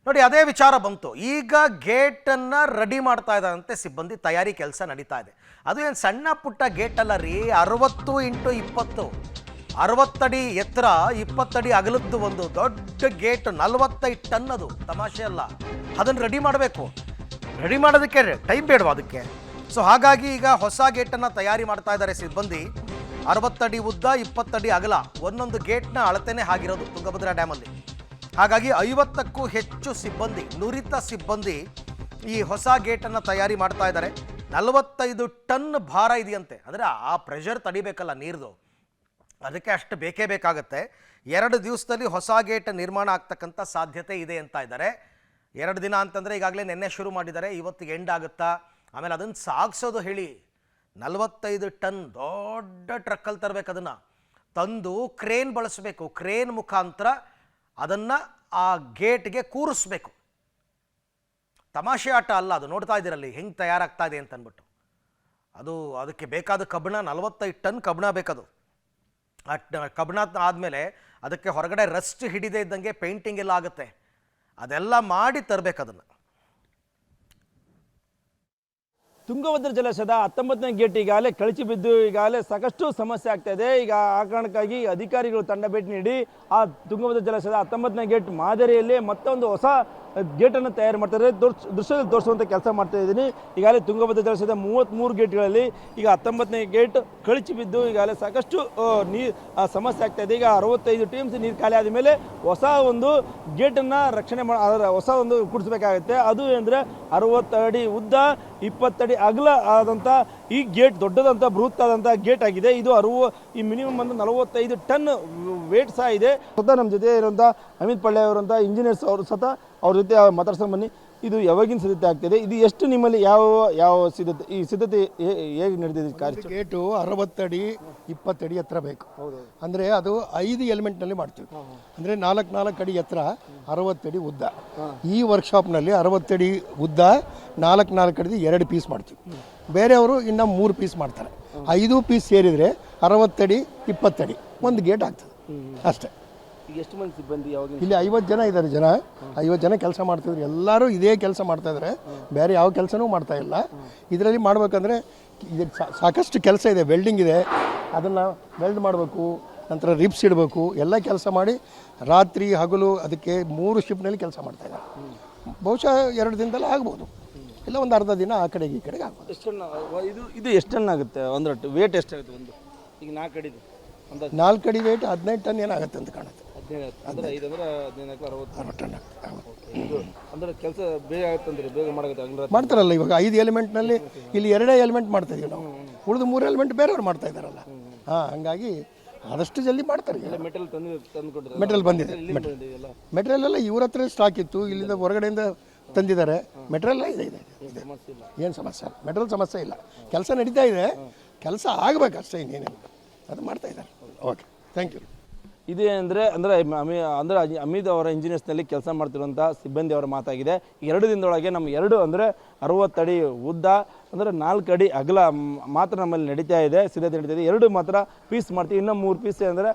ನೋಡಿ ಅದೇ ವಿಚಾರ ಬಂತು. ಈಗ ಗೇಟನ್ನು ರೆಡಿ ಮಾಡ್ತಾ ಇದ್ದಾರಂತೆ ಸಿಬ್ಬಂದಿ, ತಯಾರಿ ಕೆಲಸ ನಡೀತಾ ಇದೆ. ಅದು ಏನು ಸಣ್ಣ ಪುಟ್ಟ ಗೇಟ್ ಅಲ್ಲ ರೀ, 60x20, 60 ಅಡಿ ಎತ್ತರ, 20 ಅಡಿ ಅಗಲದ್ದು ಒಂದು ದೊಡ್ಡ ಗೇಟ್, 45 ಟನ್. ಅದು ತಮಾಷೆ ಅಲ್ಲ. ಅದನ್ನು ರೆಡಿ ಮಾಡಬೇಕು. ರೆಡಿ ಮಾಡೋದಕ್ಕೆ ಟೈಮ್ ಬೇಡವಾ ಅದಕ್ಕೆ? ಸೊ ಹಾಗಾಗಿ ಈಗ ಹೊಸ ಗೇಟನ್ನು ತಯಾರಿ ಮಾಡ್ತಾ ಇದ್ದಾರೆ ಸಿಬ್ಬಂದಿ. 60 ಅಡಿ ಉದ್ದ, 20 ಅಡಿ ಅಗಲ, ಒಂದೊಂದು ಗೇಟ್ನ ಅಳತೆನೇ ಆಗಿರೋದು ತುಂಗಭದ್ರಾ ಡ್ಯಾಮಲ್ಲಿ. ಹಾಗಾಗಿ 50ಕ್ಕೂ ಹೆಚ್ಚು ಸಿಬ್ಬಂದಿ, ನುರಿತ ಸಿಬ್ಬಂದಿ ಈ ಹೊಸ ಗೇಟನ್ನು ತಯಾರಿ ಮಾಡ್ತಾ ಇದ್ದಾರೆ. 45 ಟನ್ ಭಾರ ಇದೆಯಂತೆ. ಅಂದರೆ ಆ ಪ್ರೆಷರ್ ತಡಿಬೇಕಲ್ಲ ನೀರ್ದು, ಅದಕ್ಕೆ ಅಷ್ಟು ಬೇಕೇ ಬೇಕಾಗತ್ತೆ. 2 ದಿವಸದಲ್ಲಿ ಹೊಸ ಗೇಟ್ ನಿರ್ಮಾಣ ಆಗ್ತಕ್ಕಂಥ ಸಾಧ್ಯತೆ ಇದೆ ಅಂತ ಇದ್ದಾರೆ. 2 ದಿನ ಅಂತಂದರೆ ಈಗಾಗಲೇ ನಿನ್ನೆ ಶುರು ಮಾಡಿದ್ದಾರೆ, ಇವತ್ತಿಗೆ ಎಂಡ್ ಆಗುತ್ತಾ. ಆಮೇಲೆ ಅದನ್ನು ಸಾಗಿಸೋದು ಹೇಳಿ 45 ಟನ್ ದೊಡ್ಡ ಟ್ರಕ್ಕಲ್ಲಿ ತರಬೇಕು. ಅದನ್ನು ತಂದು ಕ್ರೇನ್ ಬಳಸಬೇಕು. ಕ್ರೇನ್ ಮುಖಾಂತರ ಅದನ್ನು ಆ ಗೇಟ್ಗೆ ಕೂರಿಸ್ಬೇಕು. ತಮಾಷೆ ಆಟ ಅಲ್ಲ ಅದು. ನೋಡ್ತಾ ಇದ್ದೀರಲ್ಲಿ ಹೆಂಗೆ ತಯಾರಾಗ್ತಾ ಇದೆ ಅಂತ ಅಂದ್ಬಿಟ್ಟು. ಅದಕ್ಕೆ ಬೇಕಾದ ಕಬ್ಬಣ 45 ಟನ್ ಕಬ್ಬಣ ಬೇಕದು. ಆ ಕಬ್ಬಣ ಆದಮೇಲೆ ಅದಕ್ಕೆ ಹೊರಗಡೆ ರಸ್ಟ್ ಹಿಡಿದೇ ಇದ್ದಂಗೆ ಪೇಂಟಿಂಗ್ ಎಲ್ಲ ಆಗುತ್ತೆ. ಅದೆಲ್ಲ ಮಾಡಿ ತರಬೇಕು ಅದನ್ನು. ತುಂಗಭದ್ರಾ ಜಲಾಶಯದ 19ನೇ ಗೇಟ್ ಈಗಾಗಲೇ ಕಳಚಿ ಬಿದ್ದು ಈಗಾಗಲೇ ಸಾಕಷ್ಟು ಸಮಸ್ಯೆ ಆಗ್ತಾ ಇದೆ. ಈಗ ಆ ಕಾರಣಕ್ಕಾಗಿ ಅಧಿಕಾರಿಗಳು ತಂಡ ಭೇಟಿ ನೀಡಿ ಆ ತುಂಗಭದ್ರಾ ಜಲಾಶಯದ 19ನೇ ಗೇಟ್ ಮಾದರಿಯಲ್ಲಿ ಮತ್ತೊಂದು ಹೊಸ ಗೇಟನ್ನು ತಯಾರು ಮಾಡ್ತಾರೆ. ದೃಶ್ಯದಲ್ಲಿ ತೋರಿಸುವಂಥ ಕೆಲಸ ಮಾಡ್ತಾ ಇದ್ದೀನಿ. ಈಗಾಗಲೇ ತುಂಗಭದ್ರಾ ಜಲಾಶಯದ 33 ಗೇಟ್ಗಳಲ್ಲಿ ಈಗ 19ನೇ ಗೇಟ್ ಕಳಚಿ ಬಿದ್ದು ಈಗಾಗಲೇ ಸಾಕಷ್ಟು ಸಮಸ್ಯೆ ಆಗ್ತಾ ಇದೆ. ಈಗ 65 TMC ನೀರು ಖಾಲಿ ಆದ ಮೇಲೆ ಹೊಸ ಒಂದು ಗೇಟನ್ನು ರಕ್ಷಣೆ ಹೊಸ ಒಂದು ಕೂಡಿಸ್ಬೇಕಾಗುತ್ತೆ. ಅದು ಅಂದರೆ 60 ಅಡಿ ಉದ್ದ, 20 ಅಡಿ ಅಗಲ ಆದಂಥ ಈ ಗೇಟ್ ದೊಡ್ಡದಂಥ ಬೃಹತ್ ಆದಂಥ ಗೇಟ್ ಆಗಿದೆ. ಇದು ಈ ಮಿನಿಮಮ್ ಒಂದು 45 ಟನ್ ವೇಟ್ ಸಹ ಇದೆ. ಸ್ವತಃ ನಮ್ಮ ಜೊತೆ ಇರುವಂಥ ಅಮಿತ್ ಪಳ್ಳೆ ಅವರಂಥ ಇಂಜಿನಿಯರ್ಸ್ ಅವರು ಸತ ಅವ್ರ ಜೊತೆ ಮಾತಾಡ್ಸೋ ಬನ್ನಿ. ಇದು ಯಾವಾಗಿನ ಸಿದ್ಧತೆ ಆಗ್ತಿದೆ? ಇದು ಎಷ್ಟು ನಿಮ್ಮಲ್ಲಿ ಯಾವ ಸಿದ್ಧತೆ, ಈ ಸಿದ್ಧತೆ ಹೇಗೆ ನಡೆದಿದೆ ಕಾರ್ಯ? ಗೇಟು 60 ಅಡಿ 20 ಅಡಿ ಎತ್ತರ ಬೇಕು. ಅಂದರೆ ಅದು 5 ಎಲಿಮೆಂಟ್ನಲ್ಲಿ ಮಾಡ್ತೀವಿ. ಅಂದರೆ 4 ಅಡಿ ಎತ್ತರ, 60 ಅಡಿ ಉದ್ದ. ಈ ವರ್ಕ್ಶಾಪ್ನಲ್ಲಿ 60 ಅಡಿ ಉದ್ದ, 4 ಅಡಿ 2 ಪೀಸ್ ಮಾಡ್ತೀವಿ. ಬೇರೆಯವರು ಇನ್ನು 3 ಪೀಸ್ ಮಾಡ್ತಾರೆ. 5 ಪೀಸ್ ಸೇರಿದರೆ 60 ಅಡಿ 20 ಅಡಿ ಒಂದು ಗೇಟ್ ಆಗ್ತದೆ ಅಷ್ಟೇ. ಎಷ್ಟು ಮಂದಿ ಸಿಬ್ಬಂದಿ? ಇಲ್ಲಿ 50 ಜನ ಇದ್ದಾರೆ. 50 ಜನ ಕೆಲಸ ಮಾಡ್ತಿದ್ರು. ಎಲ್ಲರೂ ಇದೇ ಕೆಲಸ ಮಾಡ್ತಾ ಇದ್ದಾರೆ, ಬೇರೆ ಯಾವ ಕೆಲಸನೂ ಮಾಡ್ತಾ ಇಲ್ಲ. ಇದರಲ್ಲಿ ಮಾಡ್ಬೇಕಂದ್ರೆ ಸಾಕಷ್ಟು ಕೆಲಸ ಇದೆ. ವೆಲ್ಡಿಂಗ್ ಇದೆ, ಅದನ್ನು ವೆಲ್ಡ್ ಮಾಡಬೇಕು, ನಂತರ ರಿಪ್ಸ್ ಇಡಬೇಕು, ಎಲ್ಲ ಕೆಲಸ ಮಾಡಿ ರಾತ್ರಿ ಹಗಲು ಅದಕ್ಕೆ 3 ಶಿಫ್ಟ್ನಲ್ಲಿ ಕೆಲಸ ಮಾಡ್ತಾ ಇದ್ದಾರೆ. ಬಹುಶಃ 2 ದಿನದಲ್ಲಿ ಆಗ್ಬೋದು, ಇಲ್ಲ ಒಂದು ಅರ್ಧ ದಿನ ಆ ಕಡೆಗೆ ಈ ಕಡೆಗೆ ಆಗ್ಬೋದು. ಇದು ಎಷ್ಟು ಟನ್ ಆಗುತ್ತೆ? ಒಂದು ವೇಟ್ ಎಷ್ಟಾಗುತ್ತೆ? ಒಂದು ಈಗ 4 ಅಡಿ 4 ಅಡಿ ವೇಟ್ 15 ಟನ್ ಏನಾಗುತ್ತೆ ಅಂತ ಕಾಣುತ್ತೆ. 15 ಅಂದರೆ 5 ಅಂದರೆ 15 60 ಟನ್ ಆಗುತ್ತೆ. ಅಂದರೆ ಕೆಲಸ ಬೇಗ ಆಗುತ್ತಂದ್ರೆ ಬೇಗ ಮಾಡೋದು ಮಾಡ್ತಾರಲ್ಲ. ಇವಾಗ 5 ಎಲಿಮೆಂಟ್ನಲ್ಲಿ ಇಲ್ಲಿ 2 ಎಲಿಮೆಂಟ್ ಮಾಡ್ತಾ ಇದೀವಿ ನಾವು, ಉಳಿದು 3 ಎಲಿಮೆಂಟ್ ಬೇರೆಯವ್ರು ಮಾಡ್ತಾ ಇದ್ದಾರಲ್ಲ. ಹಂಗಾಗಿ ಆದಷ್ಟು ಜಲ್ದಿ ಮಾಡ್ತಾರೆ. ಮೆಟೀರಿಯಲ್ ತಂದುಕೊಟ್ಟಿದ್ದಾರೆ. ಮೆಟೀರಿಯಲ್ ಬಂದಿದೆ. ಮೆಟೀರಿಯಲ್ ಎಲ್ಲ ಇವ್ರ ಹತ್ರ ಸ್ಟಾಕ್ ಇತ್ತು, ಇಲ್ಲಿಂದ ಹೊರಗಡೆಯಿಂದ ತಂದಿದ್ದಾರೆ. ಮೆಟೀರಿಯಲ್ ಇದೆ. ಏನು ಸಮಸ್ಯೆ ಇಲ್ಲ, ಮೆಟೀರಿಯಲ್ ಸಮಸ್ಯೆ ಇಲ್ಲ. ಕೆಲಸ ನಡೀತಾ ಇದೆ, ಕೆಲಸ ಆಗಬೇಕಷ್ಟೇ, ಇನ್ನೇನಿಲ್ಲ. ಅದು ಮಾಡ್ತಾ ಇದ್ದಾರೆ. Okay, thank you. ಇದೇ ಅಂದರೆ ಅಮಿತ್ ಅವರ ಇಂಜಿನಿಯರ್ಸ್ನಲ್ಲಿ ಕೆಲಸ ಮಾಡ್ತಿರುವಂಥ ಸಿಬ್ಬಂದಿ ಅವರ ಮಾತಾಗಿದೆ. 2 ದಿನದೊಳಗೆ ನಮ್ಮ 2 ಅಂದರೆ 60 ಅಡಿ ಉದ್ದ, ಅಂದರೆ 4 ಅಡಿ ಅಗಲ ಮಾತ್ರ ನಮ್ಮಲ್ಲಿ ನಡೀತಾ ಇದೆ, ಸಿದ್ಧತೆ ನಡೀತಾ ಇದೆ. 2 ಮಾತ್ರ ಪೀಸ್ ಮಾಡ್ತೀವಿ. ಇನ್ನೂ 3 ಪೀಸ್ ಅಂದರೆ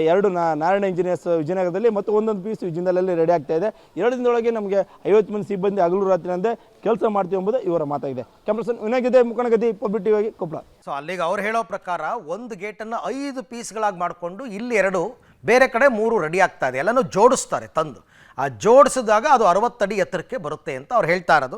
2 ನಾರಾಯಣ ಇಂಜಿನಿಯರ್ಸ್ ವಿಜಯನಗರದಲ್ಲಿ ಮತ್ತು 1 ಪೀಸ್ ವಿಜಯನಗರದಲ್ಲಿ ರೆಡಿ ಆಗ್ತಾ ಇದೆ. 2 ದಿನದೊಳಗೆ ನಮಗೆ 50 ಮಂದಿ ಸಿಬ್ಬಂದಿ ಹಗಲು ರಾತ್ರಿ ಅಂದರೆ ಕೆಲಸ ಮಾಡ್ತೀವಿ ಎಂಬುದು ಇವರ ಮಾತಾಗಿದೆ. ಕ್ಯಾಮ್ರಾಸನ್ ವಿನಯ್ ಮುಖಣಗತಿ ಪಬ್ಲಿಕ್ ಟಿವಿ ಕೊಪ್ಪಳ. ಸೊ ಅಲ್ಲಿಗೆ ಅವ್ರು ಹೇಳೋ ಪ್ರಕಾರ ಒಂದು ಗೇಟನ್ನು 5 ಪೀಸ್ಗಳಾಗಿ ಮಾಡಿಕೊಂಡು ಇಲ್ಲಿ 2, ಬೇರೆ ಕಡೆ 3 ರೆಡಿ ಆಗ್ತಾ ಇದೆ. ಎಲ್ಲನೂ ಜೋಡಿಸ್ತಾರೆ ತಂದು. ಆ ಜೋಡಿಸಿದಾಗ ಅದು 60 ಅಡಿ ಎತ್ತರಕ್ಕೆ ಬರುತ್ತೆ ಅಂತ ಅವ್ರು ಹೇಳ್ತಾ ಇರೋದು.